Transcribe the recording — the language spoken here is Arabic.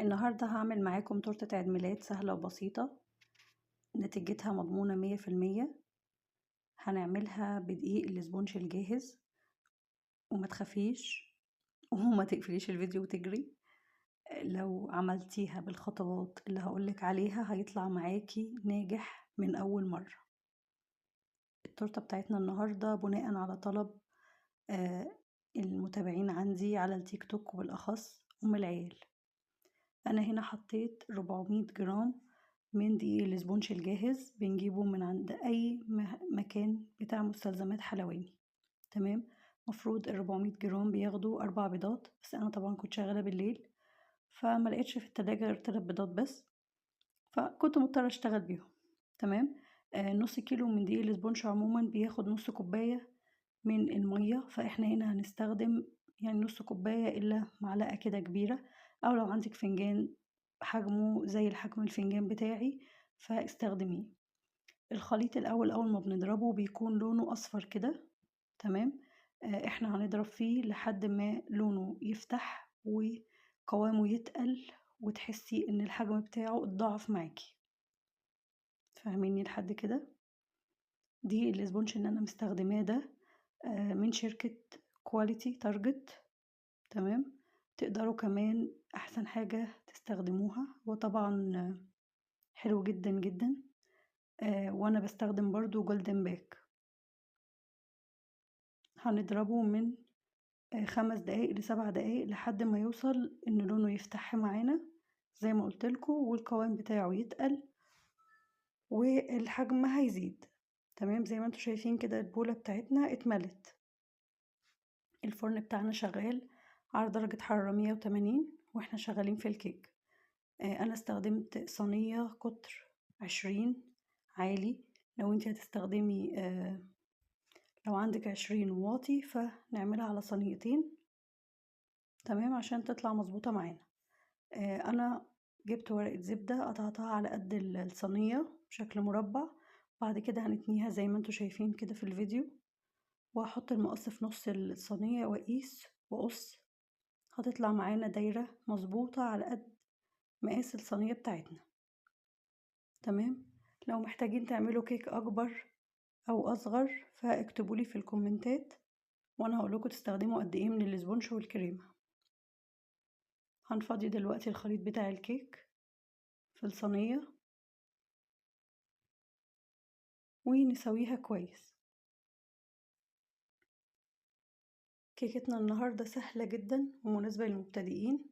النهاردة هعمل معاكم تورتة عيد ميلاد سهلة وبسيطة، نتيجتها مضمونة 100%. هنعملها بدقيق الاسبونج الجاهز، وما تخافيش وما تقفليش الفيديو وتجري. لو عملتيها بالخطوات اللي هقولك عليها هيطلع معاكي ناجح من أول مرة. التورتة بتاعتنا النهاردة بناء على طلب المتابعين عندي على التيك توك، وبالأخص أم العيال. أنا هنا حطيت 400 جرام من دقيق الاسبونج الجاهز، بنجيبه من عند أي مكان بتاع مستلزمات حلواني. تمام. مفروض 400 جرام بياخدوا 4 بيضات، بس أنا طبعا كنت شغالة بالليل فما لقيتش في التلاجة غير 3 بيضات بس، فكنت مضطرة أشتغل بيهم. تمام. نص كيلو من دقيق الاسبونج عموما بياخد نص كوباية من المية، فاحنا هنا هنستخدم يعني نص كوباية إلا معلقة كده كبيرة، أو لو عندك فنجان حجمه زي الحجم الفنجان بتاعي فاستخدميه. الخليط الأول أول ما بنضربه بيكون لونه أصفر كده. تمام. احنا هنضرب فيه لحد ما لونه يفتح وقوامه يتقل، وتحسي ان الحجم بتاعه اتضاعف معاكي. فاهميني لحد كده؟ دي الاسبونج اللي انا مستخدماه ده من شركة كواليتي تارجت. تمام. تقدروا كمان احسن حاجة تستخدموها، وطبعا حلو جدا جدا. وانا بستخدم برضو جولدن باك. هنضربه من 5 دقايق ل7 دقايق لحد ما يوصل ان لونه يفتح معانا زي ما قلتلكوا، والقوام بتاعه يتقل والحجم هيزيد. تمام. زي ما انتوا شايفين كده البولة بتاعتنا اتملت. الفرن بتاعنا شغال على درجة حرارة 180 واحنا شغالين في الكيك. انا استخدمت صينية قطر 20 عالي. لو انت هتستخدمي لو عندك 20 واطي فنعملها على صينيتين. تمام، عشان تطلع مظبوطة معانا. انا جبت ورقة زبدة قطعتها على قد الصينية بشكل مربع. بعد كده هنتنيها زي ما انتوا شايفين كده في الفيديو، وهحط المقص في نص الصينية واقيس واقص. هتطلع معانا دايرة مظبوطة على قد مقاس الصينية بتاعتنا. تمام. لو محتاجين تعملوا كيك اكبر او اصغر فاكتبولي في الكومنتات، وانا هقولكوا تستخدموا قد ايه من الاسبونج والكريمة. هنفضي دلوقتي الخليط بتاع الكيك في الصينية ونسويها كويس. كيكتنا النهاردة سهلة جدا ومناسبة للمبتدئين،